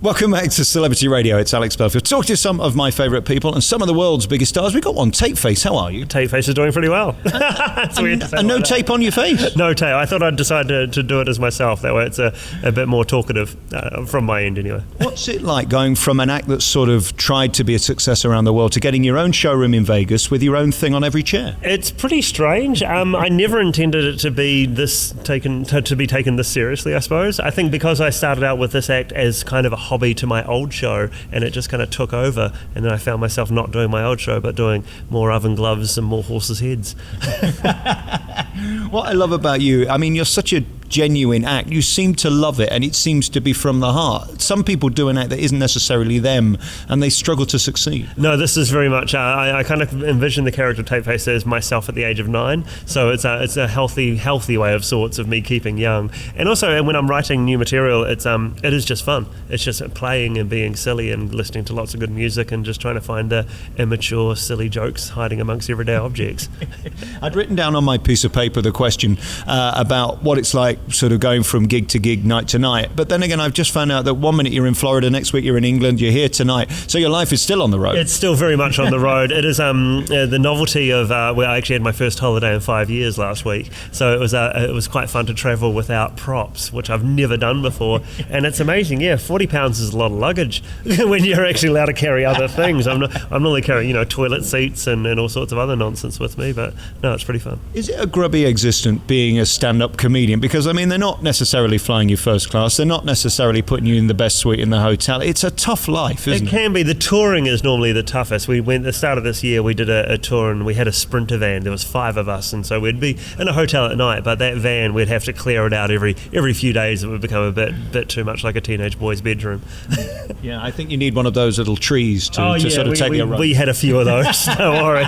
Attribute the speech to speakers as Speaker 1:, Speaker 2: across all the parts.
Speaker 1: Welcome back to Celebrity Radio. It's Alex Belfield. Talk to some of my favourite people and some of the world's biggest stars. We've got one, Tapeface. How are you?
Speaker 2: Tapeface is doing pretty well.
Speaker 1: And no tape on your face?
Speaker 2: No tape. I thought I'd decide to do it as myself. That way it's a bit more talkative from my end anyway.
Speaker 1: What's it like going from an act that's sort of tried to be a success around the world to getting your own showroom in Vegas with your own thing on every chair?
Speaker 2: It's pretty strange. I never intended it to be taken this seriously, I suppose. I think because I started out with this act as kind of a hobby to my old show, and it just kind of took over, and then I found myself not doing my old show but doing more oven gloves and more horses' heads.
Speaker 1: What I love about you, I mean, you're such a genuine act. You seem to love it, and it seems to be from the heart. Some people do an act that isn't necessarily them, and they struggle to succeed.
Speaker 2: No, this is very much. I kind of envision the character of Tapeface as myself at the age of 9. So it's a healthy way of sorts of me keeping young. And also, when I'm writing new material, it is just fun. It's just playing and being silly and listening to lots of good music and just trying to find the immature, silly jokes hiding amongst everyday objects.
Speaker 1: I'd written down on my piece of paper the question about what it's like sort of going from gig to gig, night to night. But then again, I've just found out that 1 minute you're in Florida, next week you're in England, you're here tonight. So your life is still on the road.
Speaker 2: It's still very much on the road. It is the novelty of where I actually had my first holiday in 5 years last week. So it was quite fun to travel without props, which I've never done before. And it's amazing. Yeah, 40 pounds is a lot of luggage when you're actually allowed to carry other things. I'm normally carrying toilet seats and all sorts of other nonsense with me, but no, it's pretty fun.
Speaker 1: Is it a grubby existence being a stand-up comedian? Because I mean, they're not necessarily flying you first class. They're not necessarily putting you in the best suite in the hotel. It's a tough life, isn't it?
Speaker 2: It can be. The touring is normally the toughest. We went at the start of this year, we did a tour and we had a Sprinter van. There was 5 of us, and so we'd be in a hotel at night, but that van, we'd have to clear it out every few days. It would become a bit too much like a teenage boy's bedroom.
Speaker 1: Yeah, I think you need one of those little trees to sort of take you around.
Speaker 2: We had a few of those, don't worry.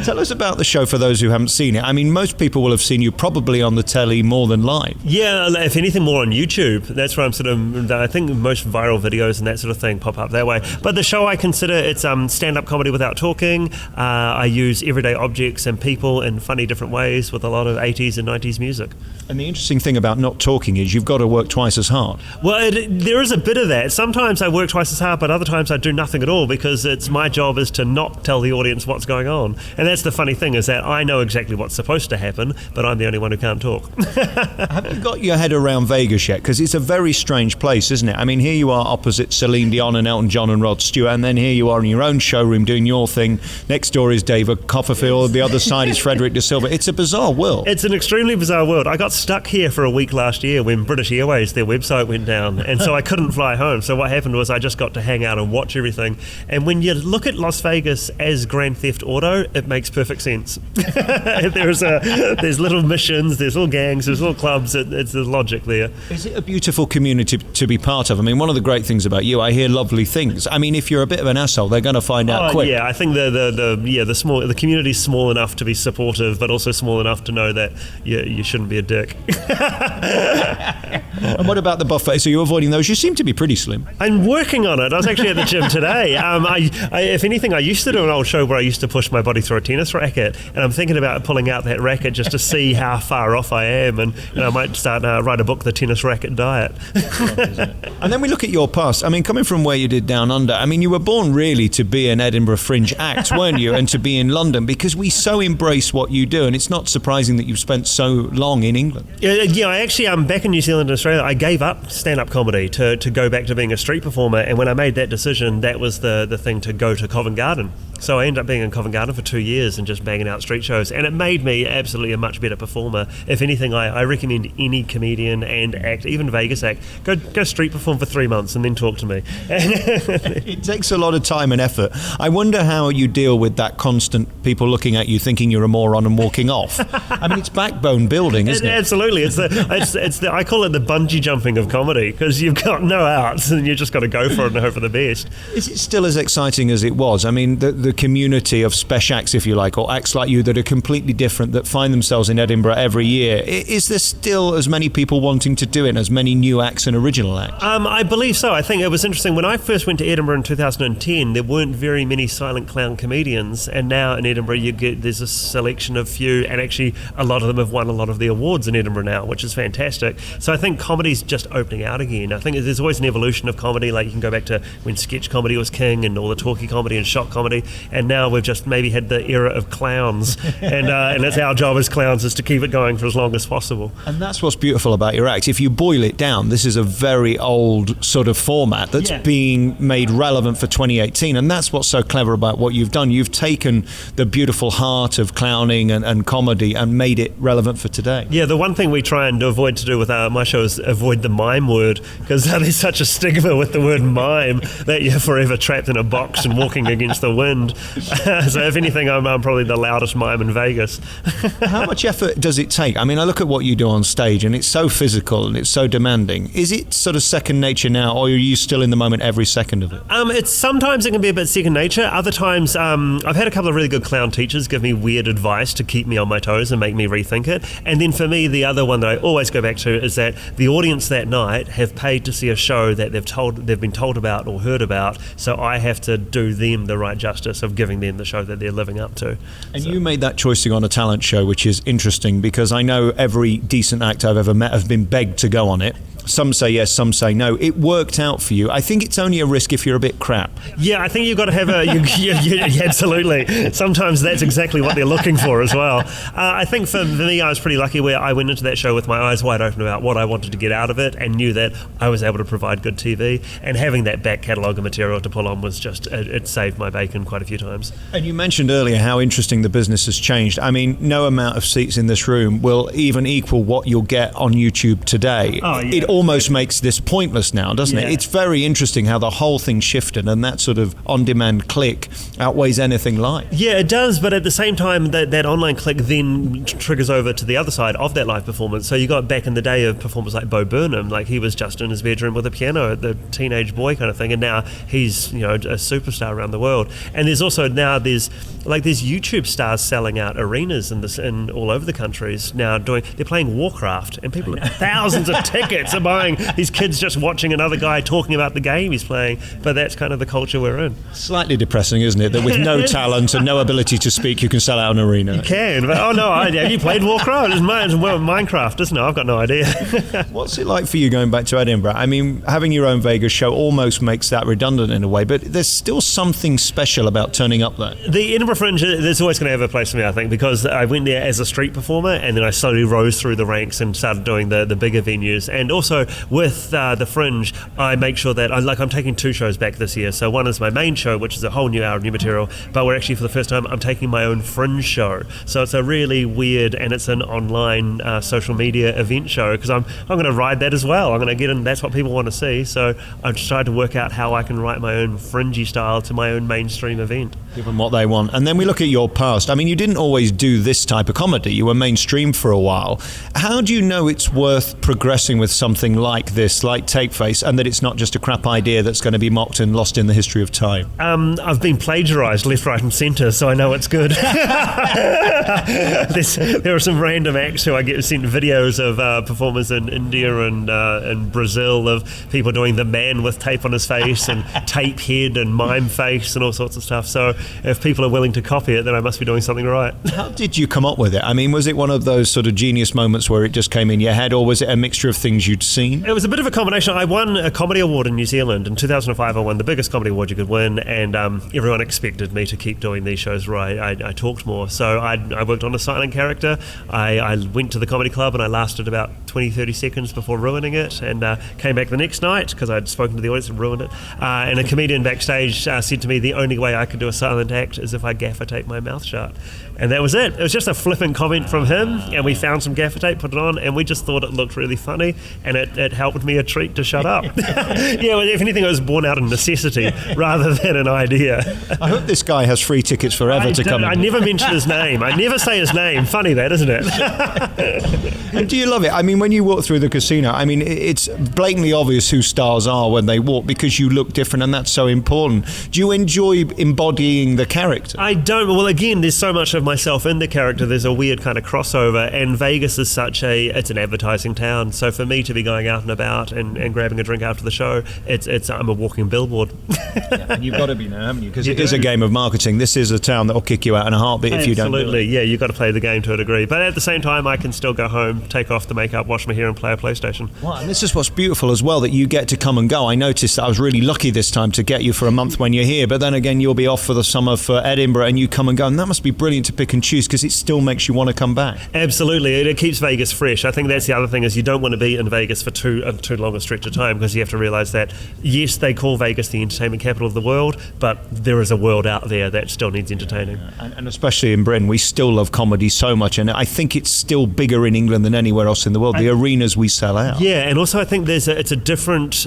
Speaker 1: Tell us about the show for those who haven't seen it. I mean, most people will have seen you probably on the telly more than live.
Speaker 2: Yeah, if anything more on YouTube. That's where I think most viral videos and that sort of thing pop up that way. But the show, I consider it's stand-up comedy without talking. I use everyday objects and people in funny different ways with a lot of 80s and 90s music.
Speaker 1: And the interesting thing about not talking is you've got to work twice as hard.
Speaker 2: Well, there is a bit of that. Sometimes I work twice as hard, but other times I do nothing at all because it's my job is to not tell the audience what's going on. And that's the funny thing, is that I know exactly what's supposed to happen, but I'm the only one who can't talk.
Speaker 1: Have you got your head around Vegas yet? Because it's a very strange place, isn't it? I mean, here you are opposite Celine Dion and Elton John and Rod Stewart, and then here you are in your own showroom doing your thing. Next door is David Copperfield, the other side is Frederick De Silva. It's a bizarre world.
Speaker 2: It's an extremely bizarre world. I got stuck here for a week last year when British Airways, their website went down, and so I couldn't fly home. So what happened was I just got to hang out and watch everything. And when you look at Las Vegas as Grand Theft Auto, it makes perfect sense. There's little missions, there's little gangs, there's little clubs. It's the logic there.
Speaker 1: Is it a beautiful community to be part of? I mean, one of the great things about you, I hear lovely things. I mean, if you're a bit of an asshole, they're going to find out quick.
Speaker 2: Yeah, I think the community's small enough to be supportive, but also small enough to know that you shouldn't be a dick.
Speaker 1: And what about the buffet? So you're avoiding those? You seem to be pretty slim.
Speaker 2: I'm working on it. I was actually at the gym today. If anything, I used to do an old show where I used to push my body through a tennis racket, and I'm thinking about pulling out that racket just to see how far off I am, and I might start write a book, The Tennis Racket Diet.
Speaker 1: And then we look at your past. I mean, coming from where you did Down Under, I mean, you were born really to be an Edinburgh Fringe act, weren't you? And to be in London, because we so embrace what you do, and it's not surprising that you've spent so long in England.
Speaker 2: Yeah, I actually, back in New Zealand and Australia, I gave up stand-up comedy to go back to being a street performer, and when I made that decision, that was the thing to go to Covent Garden. So I ended up being in Covent Garden for 2 years and just banging out street shows, and it made me absolutely a much better performer. If anything, I recommend any comedian and act, even Vegas act, go street perform for 3 months and then talk to me.
Speaker 1: It takes a lot of time and effort. I wonder how you deal with that constant people looking at you thinking you're a moron and walking off. I mean, it's backbone building, isn't it?
Speaker 2: Absolutely. I call it the bungee jumping of comedy, because you've got no outs and you just got to go for it and hope for the best.
Speaker 1: Is it still as exciting as it was? I mean, the community of special acts, if you like, or acts like you that are completely different, that find themselves in Edinburgh every year. Is there still as many people wanting to do it, as many new acts and original acts?
Speaker 2: I believe so. I think it was interesting. When I first went to Edinburgh in 2010, there weren't very many silent clown comedians, and now in Edinburgh there's a selection of few, and actually a lot of them have won a lot of the awards in Edinburgh now, which is fantastic. So I think comedy's just opening out again. I think there's always an evolution of comedy. Like, you can go back to when sketch comedy was king and all the talkie comedy and shock comedy, and now we've just maybe had the era of clowns, and that's our job as clowns, is to keep it going for as long as possible.
Speaker 1: And that's what's beautiful about your act. If you boil it down, this is a very old sort of format that's being made relevant for 2018, and that's what's so clever about what you've done. You've taken the beautiful heart of clowning and comedy and made it relevant for today.
Speaker 2: Yeah, the one thing we try and avoid to do with my show is avoid the mime word, because there's such a stigma with the word mime that you're forever trapped in a box and walking against the wind. So if anything, I'm probably the loudest mime in Vegas.
Speaker 1: How much effort does it take? I mean, I look at what you do on stage, and it's so physical and it's so demanding. Is it sort of second nature now, or are you still in the moment every second of it?
Speaker 2: Sometimes it can be a bit second nature. Other times, I've had a couple of really good clown teachers give me weird advice to keep me on my toes and make me rethink it. And then for me, the other one that I always go back to is that the audience that night have paid to see a show that they've been told about or heard about, so I have to do them the right justice of giving them the show that they're living up to.
Speaker 1: And you made that choice to go on a talent show, which is interesting, because I know every decent actor I've ever met have been begged to go on it. Some say yes, some say no. It worked out for you. I think it's only a risk if you're a bit crap.
Speaker 2: Yeah, I think you've got to have absolutely. Sometimes that's exactly what they're looking for as well. I think for me, I was pretty lucky where I went into that show with my eyes wide open about what I wanted to get out of it, and knew that I was able to provide good TV. And having that back catalogue of material to pull on was just, it saved my bacon quite a few times.
Speaker 1: And you mentioned earlier how interesting the business has changed. I mean, no amount of seats in this room will even equal what you'll get on YouTube today.
Speaker 2: Oh, yeah.
Speaker 1: It almost makes this pointless now, doesn't it? It's very interesting how the whole thing shifted, and that sort of on-demand click outweighs anything live.
Speaker 2: Yeah, it does, but at the same time, that online click then triggers over to the other side of that live performance. So you got back in the day of performers like Bo Burnham, like he was just in his bedroom with a piano, the teenage boy kind of thing, and now he's, a superstar around the world. And there's also now there's YouTube stars selling out arenas in all over the countries now. They're playing Warcraft, and people, thousands of tickets are buying. These kids just watching another guy talking about the game he's playing. But that's kind of the culture we're in.
Speaker 1: Slightly depressing, isn't it? That with no talent and no ability to speak, you can sell out an arena.
Speaker 2: You can, but have you played Warcraft? It's Minecraft, isn't it? I've got no idea.
Speaker 1: What's it like for you going back to Edinburgh? I mean, having your own Vegas show almost makes that redundant in a way, but there's still something special about turning up there.
Speaker 2: The Edinburgh Fringe, there's always going to have a place for me, I think, because I went there as a street performer, and then I slowly rose through the ranks and started doing the bigger venues. And also with the Fringe, I make sure that I'm taking two shows back this year. So one is my main show, which is a whole new hour of new material, but we're actually, for the first time, I'm taking my own Fringe show. So it's a really weird, and it's an online social media event show, because I'm going to ride that as well. I'm going to get in, that's what people want to see. So I've tried to work out how I can write my own fringy style to my own mainstream event.
Speaker 1: Give them what they want. And then we look at your past. I mean, you didn't always do this type of comedy. You were mainstream for a while. How do you know it's worth progressing with something like this, like Tapeface, and that it's not just a crap idea that's going to be mocked and lost in the history of time?
Speaker 2: I've been plagiarised left, right and centre, so I know it's good. There are some random acts who I get sent videos of performers in India and Brazil of people doing the man with tape on his face and tape head and mime face and all sorts of stuff. So if people are willing to copy it, then I must be doing something right.
Speaker 1: How did you come up with it? I mean, was it one of those sort of genius moments where it just came in your head, or was it a mixture of things you'd seen?
Speaker 2: It was a bit of a combination. I won a comedy award in New Zealand in 2005. I won the biggest comedy award you could win, and everyone expected me to keep doing these shows where I talked more. So I worked on a silent character. I went to the comedy club and I lasted about 20-30 seconds before ruining it, and came back the next night because I'd spoken to the audience and ruined it. And a comedian backstage said to me, the only way I could do a silent act is if I gaffer tape my mouth shut. And that was it. It was just a flippant comment from him, and we found some gaffer tape, put it on, and we just thought it looked really funny, and it helped me a treat to shut up. Yeah, well, if anything, it was born out of necessity rather than an idea.
Speaker 1: I hope this guy has free tickets forever to come in.
Speaker 2: I never mention his name. I never say his name. Funny that, isn't it?
Speaker 1: And do you love it? I mean, when you walk through the casino, I mean, it's blatantly obvious who stars are when they walk because you look different, and that's so important. Do you enjoy embodying the character?
Speaker 2: I don't. Well, again, there's so much of myself in the character. There's a weird kind of crossover, and Vegas is it's an advertising town. So for me to be going out and about and grabbing a drink after the show, I'm a walking billboard.
Speaker 1: Yeah, and you've got to be now, haven't you? Because it is a game of marketing. This is a town that will kick you out in a heartbeat if you don't do it.
Speaker 2: Absolutely, yeah, you've got to play the game to a degree. But at the same time, I can still go home, take off the makeup, wash my hair, and play a PlayStation.
Speaker 1: Well, and this is what's beautiful as well, that you get to come and go. I noticed that I was really lucky this time to get you for a month when you're here, but then again, you'll be off for the summer for Edinburgh, and you come and go, and that must be brilliant to pick and choose because it still makes you want to come back.
Speaker 2: Absolutely, it keeps Vegas fresh. I think that's the other thing, is you don't want to be in Vegas for too long a stretch of time, because you have to realise that, yes, they call Vegas the entertainment capital of the world, but there is a world out there that still needs entertaining.
Speaker 1: And especially in Britain, we still love comedy so much, and I think it's still bigger in England than anywhere else in the world. The arenas we sell out.
Speaker 2: Yeah, and also I think it's a different...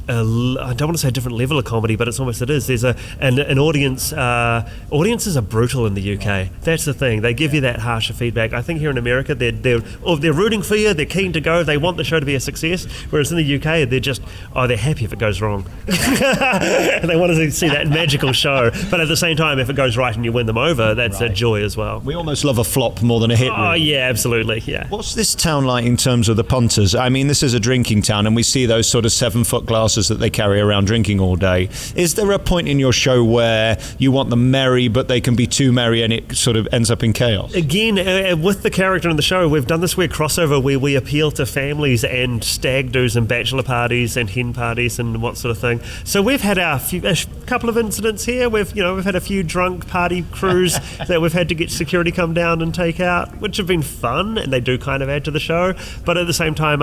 Speaker 2: I don't want to say a different level of comedy, but it is. There's an audience. Audiences are brutal in the UK. That's the thing. They give you that harsher feedback. I think here in America, they're rooting for you. They're keen to go. They want the show to be a success. Whereas in the UK, they're happy if it goes wrong. They want to see that magical show. But at the same time, if it goes right and you win them over, that's a joy as well.
Speaker 1: We almost love a flop more than a hit.
Speaker 2: Oh yeah, absolutely. Yeah.
Speaker 1: What's this town like in terms of the punters? I mean, this is a drinking town, and we see those sort of 7-foot glasses that they carry around drinking all day. Is there a point in your show where you want them merry, but they can be too merry and it sort of ends up in chaos?
Speaker 2: Again, with the character in the show, we've done this weird crossover where we appeal to families and stag do's and bachelor parties and hen parties and what sort of thing. So we've had a couple of incidents here. We've had a few drunk party crews that we've had to get security come down and take out, which have been fun, and they do kind of add to the show. But at the same time,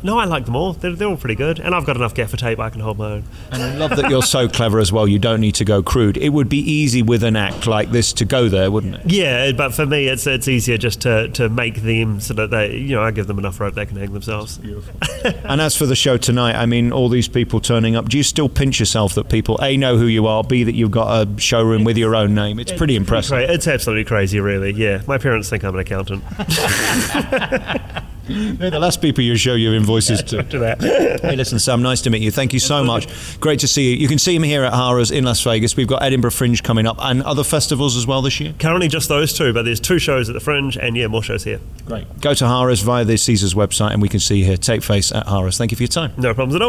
Speaker 2: no, I like them all. They're all pretty good, and I've got enough gaffer tape I can hold my own.
Speaker 1: And I love that you're so clever as well. You don't need to go crude. It would be easy with an act like this to go there, wouldn't it?
Speaker 2: Yeah, but for me, it's easier just to make them so that they, I give them enough rope they can hang themselves.
Speaker 1: Beautiful. And as for the show tonight, I mean, all these people turning up, do you still pinch yourself that people, A, know who you are, B, that you've got a showroom with your own name? It's pretty impressive.
Speaker 2: It's absolutely crazy, really, yeah. My parents think I'm an accountant.
Speaker 1: They're the last people you show your invoices to. Hey, listen, Sam, nice to meet you. Thank you so much. Great to see you. You can see him here at Harrah's in Las Vegas. We've got Edinburgh Fringe coming up and other festivals as well this year.
Speaker 2: Currently just those two, but there's 2 shows at the Fringe and, more shows here.
Speaker 1: Great. Go to Harrah's via the Caesars website and we can see you here. Take face at Harrah's. Thank you for your time.
Speaker 2: No problems at all.